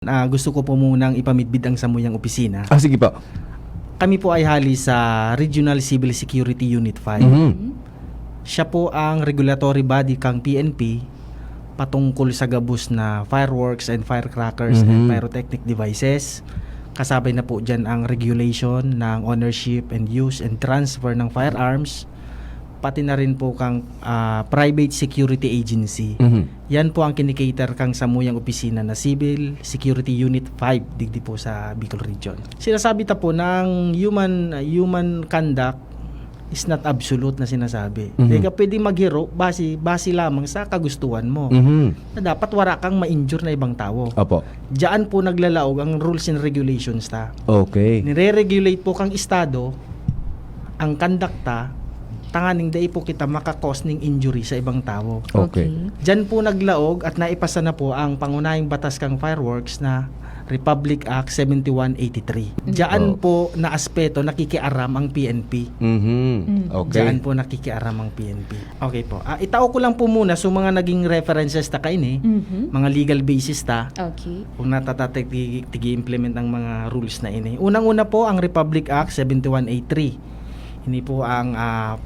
Gusto ko po munang ipamidbid ang samuyang opisina. Sige po. Kami po ay hali sa Regional Civil Security Unit 5. Siya po ang regulatory body kang PNP patungkol sa gabus na fireworks and firecrackers and pyrotechnic devices. Kasabay na po dyan ang regulation ng ownership and use and transfer ng firearms, pati na rin po kang private security agency. Yan po ang kinikater kang samuyang opisina na Civil Security Unit 5 digdi po sa Bicol Region. Sinasabi ta po ng human conduct is not absolute na sinasabi. Hindi ka pwede maghiro base lamang sa kagustuhan mo. Na dapat wala kang ma-injure na ibang tao. Opo. Diyan po naglalaog ang rules and regulations ta. Okay. Nire-regulate po kang estado ang kandakta tanganing dai po kita makakos ning injury sa ibang tao. Okay. Diyan po naglaog at naipasa na po ang pangunahing batas kang fireworks na Republic Act 7183. Diyan po na aspeto nakikiaram ang PNP. Okay. Diyan po nakikiaram ang PNP. Okay po. Itao ko lang po muna so mga naging references ta kaini, mga legal basis ta. Okay. Kung natatatig-implement ang mga rules na ini. Unang-una po ang Republic Act 7183. Ini po ang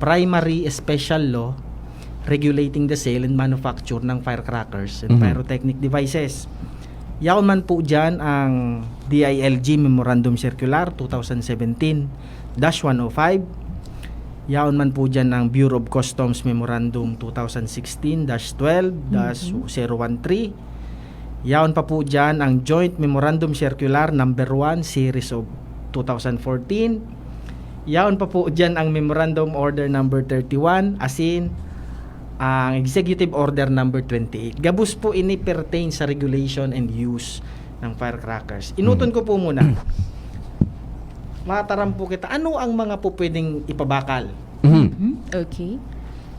primary special law regulating the sale and manufacture ng firecrackers and pyrotechnic devices. Yaon man po dyan ang DILG Memorandum Circular 2017-105. Yaon man po dyan ang Bureau of Customs Memorandum 2016-12-013. Yaon pa po dyan ang Joint Memorandum Circular number 1 Series of 2014. Yaon pa po dyan ang Memorandum Order number 31 asin ang Executive Order number 28. Gabus po ini pertain sa regulation and use ng firecrackers. Inuton ko po muna. Mataram po kita, ano ang mga po pwedeng ipabakal? Okay.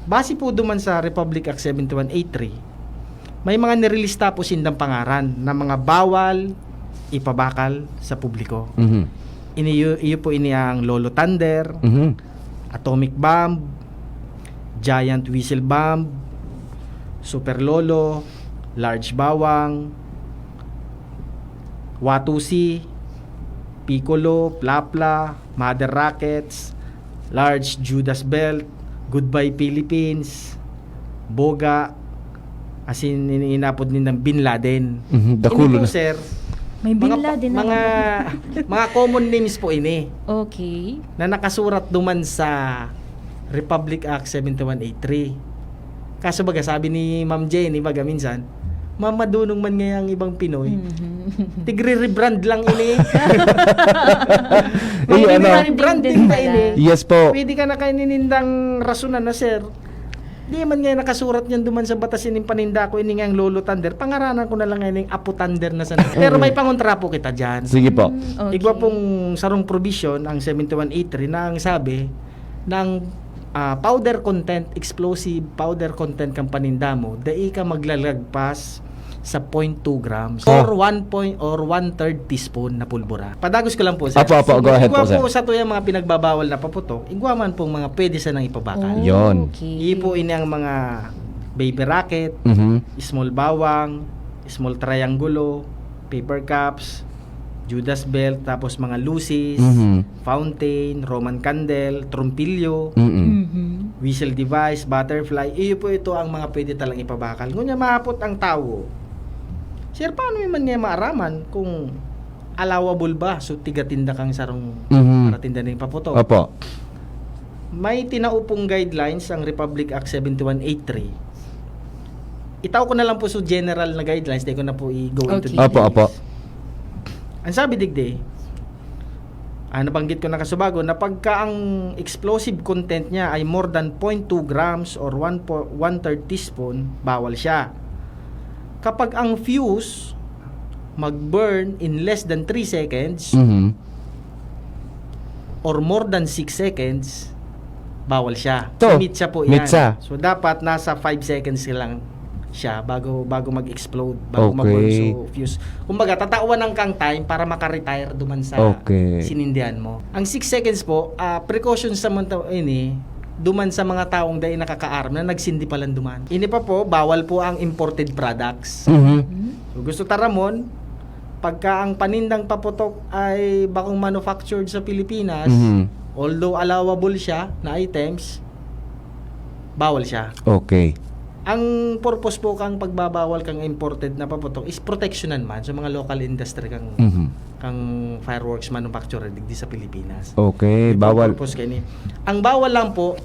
Base po duman sa Republic Act 7183, may mga nirelista po sindang pangaran na mga bawal ipabakal sa publiko. Iyo po ini ang Lolo Thunder, Atomic Bomb, Giant Whistle Bomb, Super Lolo, Large Bawang, Watusi, Piccolo, Plapla, Mother Rockets, Large Judas Belt, Goodbye Philippines, Boga, asin inapod din ng Bin Laden. Dakulo Ini po, na. sir, May Bin Laden na mga common names po ini Okay. na nakasurat duman sa Republic Act 7183. Kaso baga sabi ni Ma'am Jenny baga minsan, mamadunong man ngayang ibang Pinoy. Tigre-rebrand lang ini. Rebrand din pa ini. Yes po. Pwede ka na kayo ninindang rasunan na, sir. Di man ngayon nakasurat niyan duman sa batas ining paninda ko ini nga ang Lolo Thunder. Pangaranan ko na lang ngayon yung Apo Thunder na sana. Pero may pangontra po kita dyan. Sige po. Okay. Igwa pong sarong provision ang 7183 na ang sabi ng powder content, explosive powder content kang paninda mo, dai ka maglalagpas sa 0.2 grams or 1 or 1/3 teaspoon na pulbura. Padagos ko lang po, sir. Apo, go ahead Igwa po, sir. po sa tuyang mga pinagbabawal na paputok, igwa man pong mga pwede sa nang ipabakal. Yon. Okay. Ipo ini ang mga baby rocket, small bawang, small triangulo, paper cups, Judas belt, tapos mga lucis, fountain, Roman candle, trumpilyo, whistle device, butterfly. Iyo po ito ang mga pwede talang ipabakal. Ngunya mahapot ang tao. Sir, paano man niya maaraman kung allowable ba? So tiga-tinda kang sarong para tinda na yung paputok. Opo. May tinaupong guidelines ang Republic Act 7183. Itaw ko na lang po sa general na guidelines, di ko na po i-go into Okay. details. Opo. Ang sabi digdi, nabanggit ko na kasubago, na pagka ang explosive content niya ay more than 0.2 grams or 1/3 teaspoon, bawal siya. Kapag ang fuse mag-burn in less than 3 seconds or more than 6 seconds, bawal siya. To, Meet siya po yan. meet siya. So dapat nasa 5 seconds lang siya bago mag-explode, bago Okay. mag-burn so fuse. Kumbaga tatawan ng kang time para maka-retire duman sa Okay. sinindihan mo. Ang 6 seconds po, precautions sa mga ini duman sa mga taong dahil nakaka-arm na nagsindi palang duman. Ini pa po, bawal po ang imported products. So, gusto taramon, pagka ang panindang paputok ay bakong manufactured sa Pilipinas, although allowable siya na items, bawal siya. Okay. Ang purpose po kang pagbabawal kang imported na paputok is protectionan man sa mga local industry kang kang fireworks manufacturer digdi sa Pilipinas. Okay, May bawal. purpose kani. Ang bawal lang po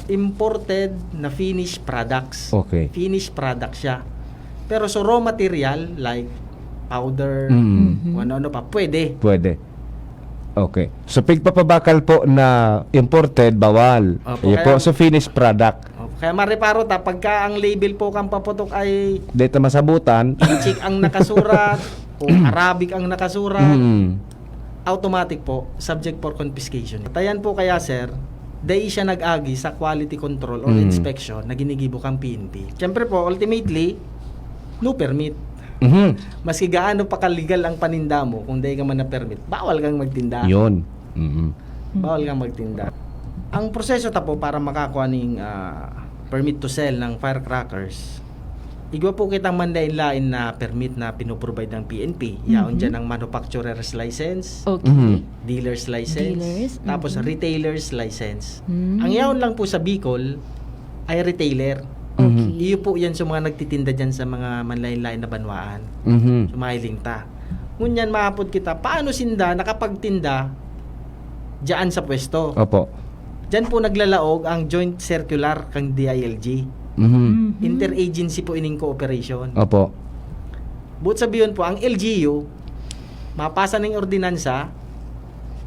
imported na finished products. Okay. Finished product siya. Pero so raw material like powder, ano-ano pa, pwede. Pwede. Okay. So pigpapabakal po na imported, bawal. Opo, Yan po kaya- sa finished product. Kaya mareparo ta, pagka ang label po kang paputok ay Dito masabutan. Inchik ang nakasurat o Arabic ang nakasurat, automatic po, subject for confiscation. Tayan po kaya sir, dahil siya nag-agi sa quality control or inspection na ginigibo kang PNP. Siyempre po, ultimately, no permit. Maski gaano pa ka-legal ang paninda mo, kung dahil ka man na permit, bawal kang magtinda. Yun. Bawal kang magtinda. Ang proseso ta po para makakuha ng permit to sell ng firecrackers, igwa po kitang mandain-lain na permit na pinoprovide ng PNP. Yaon dyan ang manufacturer's license, Okay. dealer's license, Dealers, tapos retailer's license. Mm. Ang yaon lang po sa Bicol ay retailer. Okay. Iyo po yan sa mga nagtitinda dyan sa mga manlain-lain na banwaan. Sumahiling ta. Ngunyan mahapod kita, paano sinda nakapagtinda dyan sa pwesto? Opo. Dyan po naglalaog ang joint circular kang DILG. Interagency po ining cooperation. Opo. But sabihin po, ang LGU, mapasa ng ordinansa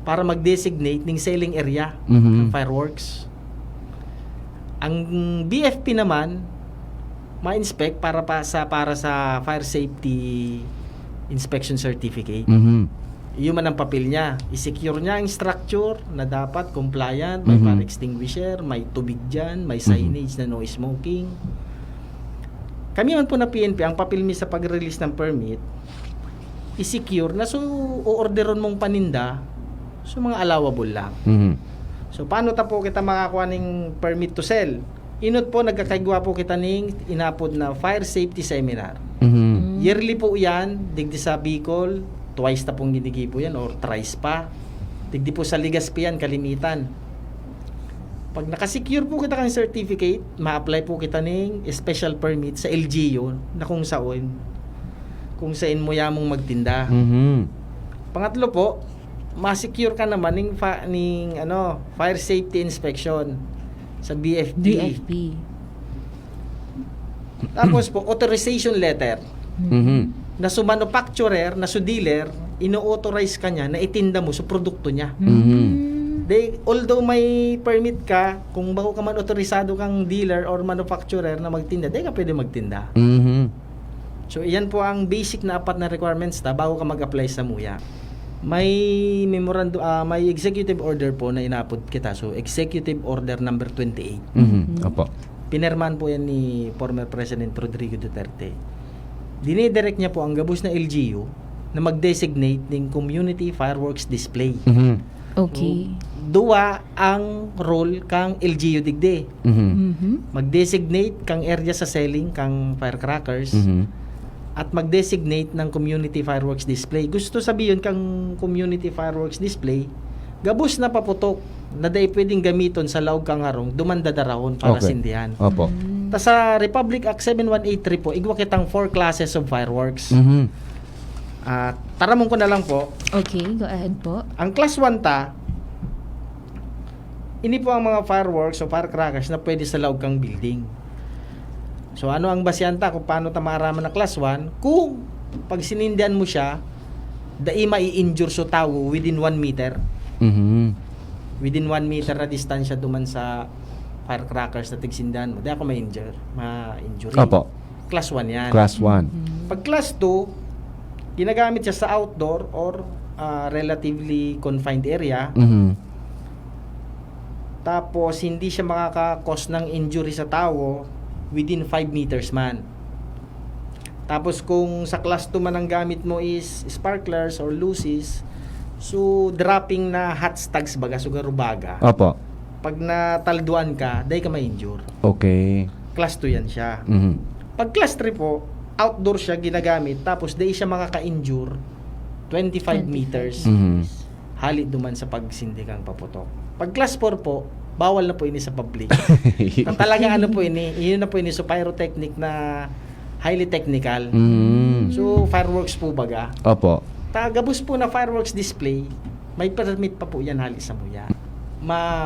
para mag-designate ng selling area ng fireworks. Ang BFP naman, ma-inspect para sa fire safety inspection certificate. Yun man ang papel niya. I-secure niya ang structure na dapat compliant, may fire extinguisher, may tubig dyan, may signage na no smoking. Kami man po na PNP, ang papel mi sa pag-release ng permit, i-secure na so o-orderon mong paninda so mga allowable lang. So paano ta po kita makakuha ng permit to sell? Inot po, nagkakaigwa po kita ng inapod na fire safety seminar. Yearly po yan, digdi sa Bicol, twice na pong ginigi po yan or thrice pa. Digdi po sa Ligaspi yan, kalimitan. Pag nakasecure po kita ng certificate, ma-apply po kita ng special permit sa LGU na kung saan mo yamong magtinda. Pangatlo po, ma-secure ka naman ng fire safety inspection sa BFP. DFP. Tapos po, authorization letter na su manufacturer, na su dealer, ino-authorize ka niya na itinda mo sa produkto niya. Although may permit ka, kung bago ka man autorisado kang dealer or manufacturer na magtinda, di ka pwede magtinda. So, iyan po ang basic na apat na requirements bago ka mag-apply sa MUYA. May memorandum, may executive order po na inapod kita. So, executive order number 28. Opo. Pinerman po yan ni former President Rodrigo Duterte. Dinidirect niya po ang gabos na LGU na mag-designate ng community fireworks display. Okay. Duwa ang role kang LGU digde. Mag-designate kang area sa selling kang firecrackers at mag-designate ng community fireworks display. Gusto sabihin kang community fireworks display, gabos na paputok na day pwedeng gamiton sa laog kang harong, dumandadarahon para Okay. sindihan. Opo. Ta sa Republic Act 7183 po, igwa kitang 4 classes of fireworks. Taramon ko na lang po. Okay, go ahead po. Ang class 1 ta, ini po ang mga fireworks o firecrackers na pwede sa laog kang building. So ano ang basyan ta kung paano ta maaraman na class 1? Kung pag sinindihan mo siya, dai mai-injure so tao within 1 meter. Within 1 meter na distansya duman sa firecrackers na tigsindahan mo, di ako ma-injure. Ma-injury. Opo. Class 1 yan. Class 1. Pag class 2, ginagamit siya sa outdoor or relatively confined area. Tapos, hindi siya makaka-cause ng injury sa tao within 5 meters man. Tapos, kung sa class 2 man ang gamit mo is sparklers or lucis, so, dropping na hot stags baga, sugarubaga. Opo. Pag natalduan ka, dahil ka ma-injure. Okay. Class 2 yan siya. Pag class 3 po, outdoor siya ginagamit, tapos di siya makaka-injure 25 meters, Mhm. hali duman sa pagsindigang paputok. Pag class 4 po, bawal na po ini sa public. Na talaga ano po ini, yun na po ini, so pyrotechnic na highly technical. Mm. So fireworks po baga. Opo. Tagabus po na fireworks display, may permit pa po yan hali sa muya.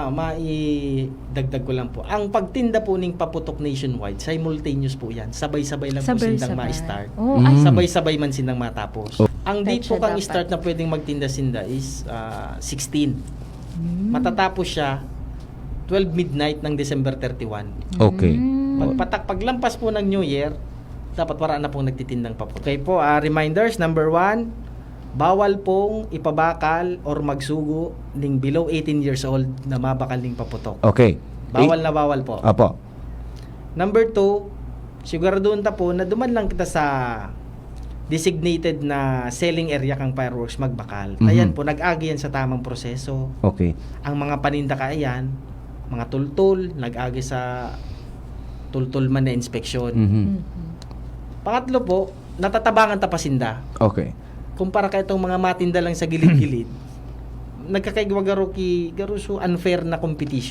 Maidagdag ko lang po. Ang pagtinda po ng paputok nationwide, simultaneous po yan. Sabay-sabay lang po sindang ma-start. Oh, Mm. ay, Sabay-sabay man sindang matapos. Oh. Ang date po Petsa kang dapat. start na pwedeng magtinda-sinda is 16. Matatapos siya 12 midnight ng December 31. Okay. Paglampas po ng New Year, dapat wala na pong nagtitindang paputok. Okay po, reminders, number 1, bawal pong ipabakal or magsugo ng below 18 years old na mabakal ng paputok. Okay. Bawal na bawal po. Opo. Number 2, siguraduhin ta po na duman lang kita sa designated na selling area kang fireworks magbakal. Mhm. Ayan po, nag-agi yan sa tamang proseso. Okay. Ang mga paninda ka ayan, mga tultul, nag-agi sa tultul man na inspeksyon. Mhm. Pangatlo po, natatabangan ta pasinda. Okay. Kumpara ka itong mga matinda lang sa gilid-gilid, nagkakaigwa garo so unfair na competition.